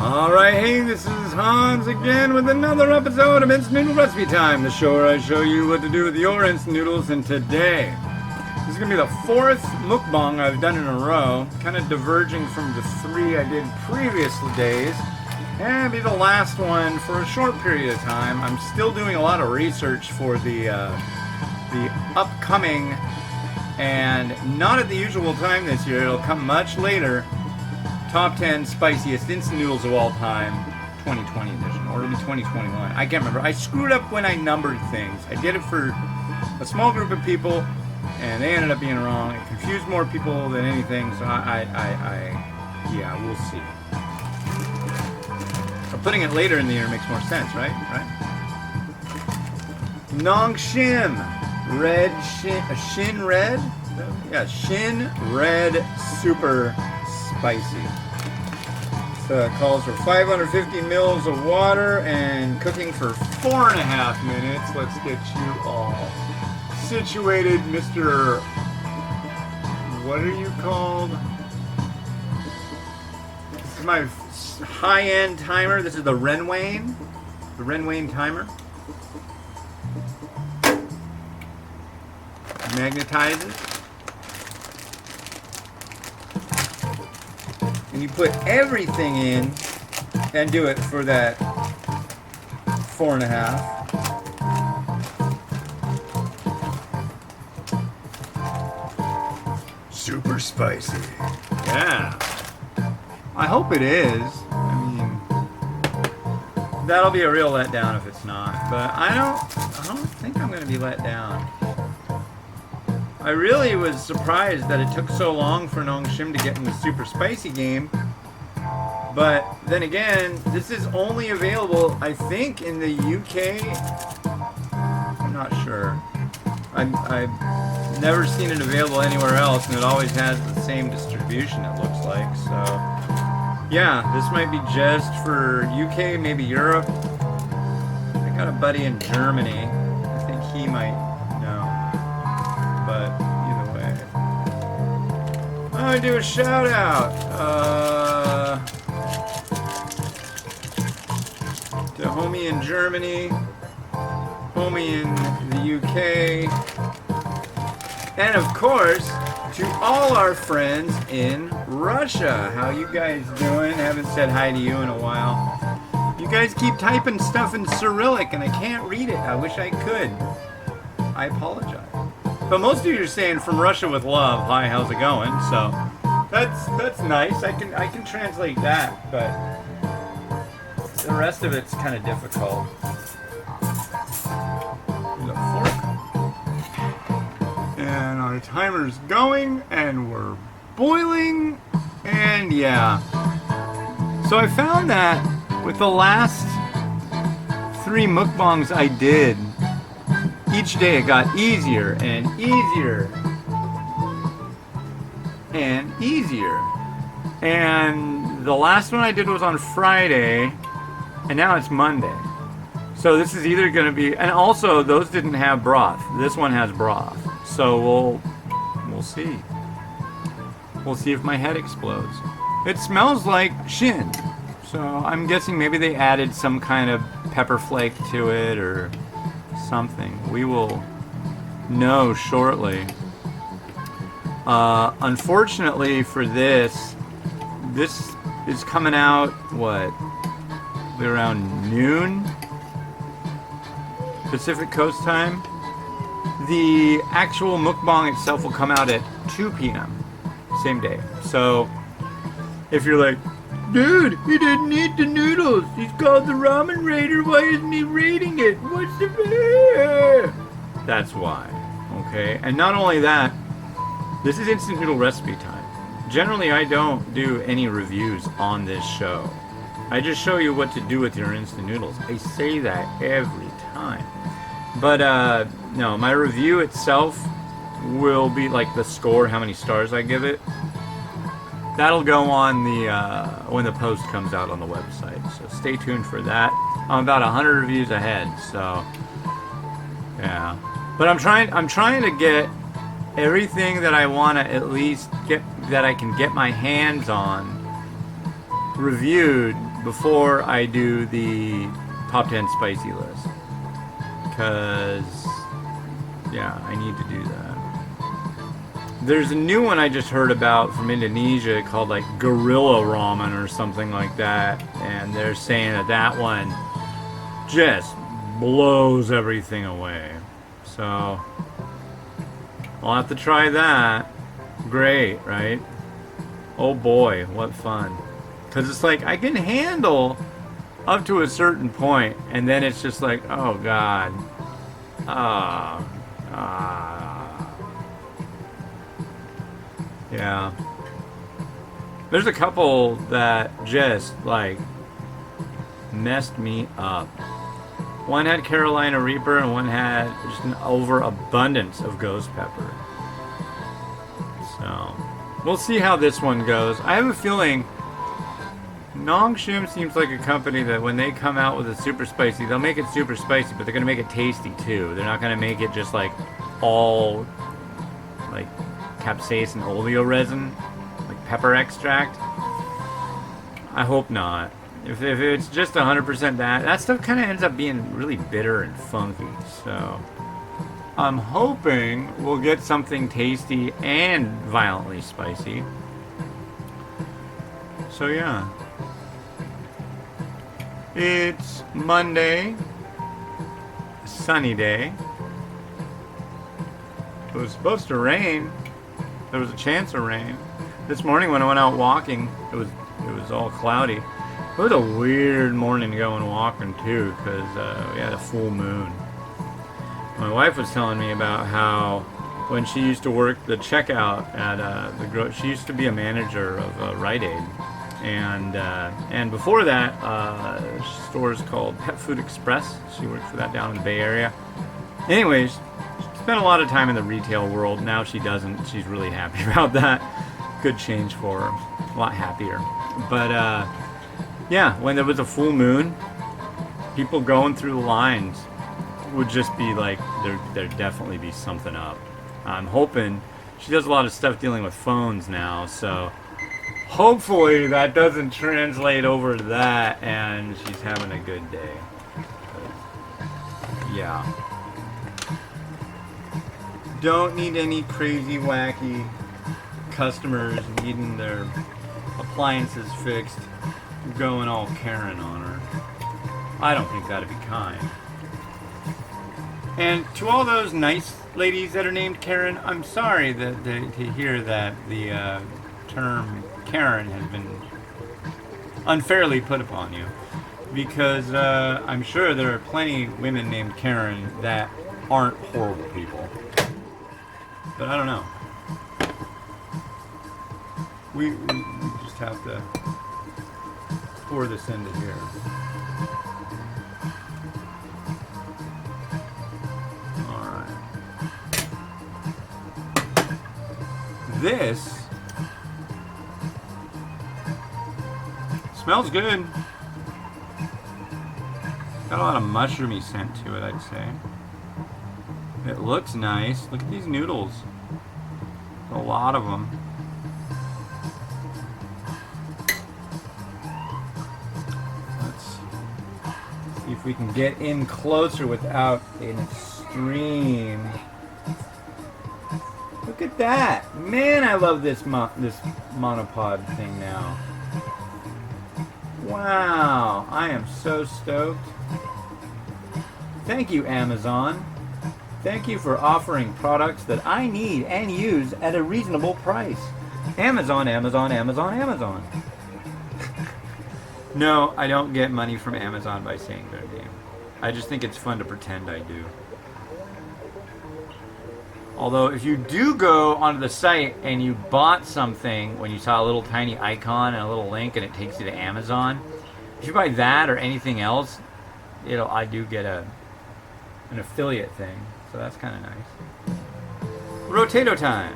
Alright, hey, this is Hans again with another episode of Instant Noodle Recipe Time, the show where I show you what to do with your instant noodles. And today, this is going to be the fourth mukbang I've done in a row, kind of diverging from the three I did previous days, and be the last one for a short period of time. I'm still doing a lot of research for the upcoming, and not at the usual time this year, it'll come much later, Top 10 Spiciest Instant Noodles of All Time 2020 edition, or maybe 2021. I can't remember. I screwed up when I numbered things. I did it for a small group of people, and they ended up being wrong. It confused more people than anything, so yeah, we'll see. But putting it later in the year makes more sense, right? Nongshim Red Shin Red? Yeah, Shin Red Super Spicy. So it calls for 550 mils of water and cooking for 4.5 minutes. Let's get you all situated, Mr. What are you called? This is my high-end timer. This is the Renwane. The Renwane timer. Magnetizes. And you put everything in and do it for that 4.5. Super spicy. Yeah. I hope it is. I mean, that'll be a real letdown if it's not. But I don't think I'm going to be let down. I really was surprised that it took so long for Nongshim to get in the super spicy game. But then again, this is only available, I think, in the UK. I'm not sure. I've never seen it available anywhere else, and it always has the same distribution, it looks like. So, yeah, this might be just for UK, maybe Europe. I got a buddy in Germany. I think he might know. But either way, I'm gonna do a shout out to homie in Germany, homie in the UK, and of course to all our friends in Russia. How you guys doing? Haven't said hi to you in a while. You guys keep typing stuff in Cyrillic and I can't read it. I wish I could. I apologize. But most of you are saying from Russia with love. Hi, how's it going? So that's nice. I can translate that, but the rest of it's kind of difficult. There's a fork. And our timer's going, and we're boiling, and yeah. So I found that with the last 3 mukbangs I did, each day it got easier and easier and easier. And the last one I did was on Friday, and now it's Monday. So this is either going to be, and also those didn't have broth. This one has broth. So we'll see. We'll see if my head explodes. It smells like shin. So I'm guessing maybe they added some kind of pepper flake to it or something. We will know shortly. Unfortunately for this is coming out, what, around noon Pacific Coast time. The actual mukbang itself will come out at 2 p.m. same day. So if you're like, dude, he didn't eat the noodles. He's called the Ramen Raider. Why isn't he rating it? What's the... That's why. Okay? And not only that, this is Instant Noodle Recipe Time. Generally, I don't do any reviews on this show. I just show you what to do with your instant noodles. I say that every time. But, no, my review itself will be like the score, how many stars I give it. That'll go on the when the post comes out on the website. So stay tuned for that. I'm about 100 reviews ahead, so yeah. But I'm trying to get everything that I want to at least get, that I can get my hands on reviewed before I do the top 10 spicy list. Because, yeah, I need to do that. There's a new one I just heard about from Indonesia called like Gorilla Ramen or something like that. And they're saying that that one just blows everything away. So, I'll have to try that. Great, right? Oh boy, what fun. Because it's like, I can handle up to a certain point, and then it's just like, oh god. Yeah. There's a couple that just, like, messed me up. One had Carolina Reaper, and one had just an overabundance of ghost pepper. So, we'll see how this one goes. I have a feeling Nongshim seems like a company that when they come out with a super spicy, they'll make it super spicy, but they're going to make it tasty too. They're not going to make it just like all like capsaicin oleo resin, like pepper extract. I hope not. If it's just 100% that stuff kind of ends up being really bitter and funky. So I'm hoping we'll get something tasty and violently spicy. So yeah. It's Monday, sunny day. It was supposed to rain. There was a chance of rain. This morning when I went out walking, it was all cloudy. It was a weird morning going walking too, because we had a full moon. My wife was telling me about how when she used to work the checkout at she used to be a manager of Rite Aid. And before that, stores called Pet Food Express. She worked for that down in the Bay Area. Anyways, she spent a lot of time in the retail world. Now she doesn't. She's really happy about that. Good change for her. A lot happier. But yeah, when there was a full moon, people going through the lines would just be like, there'd definitely be something up. I'm hoping she does a lot of stuff dealing with phones now, so hopefully that doesn't translate over to that and she's having a good day. Yeah. Don't need any crazy, wacky customers needing their appliances fixed going all Karen on her. I don't think that'd be kind. And to all those nice ladies that are named Karen, I'm sorry to hear that the term Karen has been unfairly put upon you, because I'm sure there are plenty of women named Karen that aren't horrible people. But I don't know. We just have to pour this into here. Alright. This smells good. Got a lot of mushroomy scent to it, I'd say. It looks nice. Look at these noodles. A lot of them. Let's see if we can get in closer without an extreme. Look at that. Man, I love this monopod thing now. Wow, I am so stoked. Thank you, Amazon. Thank you for offering products that I need and use at a reasonable price. Amazon, Amazon, Amazon, Amazon. No, I don't get money from Amazon by saying their name. I just think it's fun to pretend I do. Although, if you do go onto the site and you bought something when you saw a little tiny icon and a little link and it takes you to Amazon, if you buy that or anything else, I do get an affiliate thing. So that's kind of nice. Rotato time.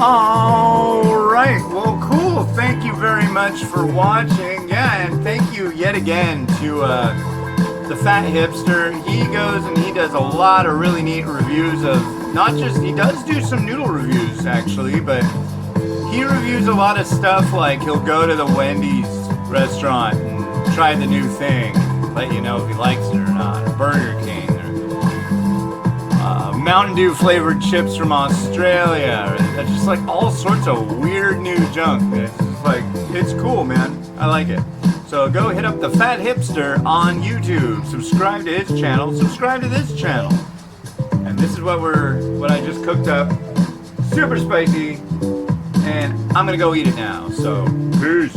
Alright, well cool. Thank you very much for watching. Yeah, and thank you yet again to the Fat Hipster. He goes and he does a lot of really neat reviews of, not just, he does do some noodle reviews actually, but he reviews a lot of stuff, like he'll go to the Wendy's restaurant and try the new thing, let you know if he likes it or not, or Burger King, or Mountain Dew flavored chips from Australia, or just like all sorts of weird new junk. It's just like, it's cool, man. I like it. So go hit up the Fat Hipster on YouTube, subscribe to his channel, subscribe to this channel. And this is what I just cooked up. Super spicy. And I'm gonna go eat it now. So, peace.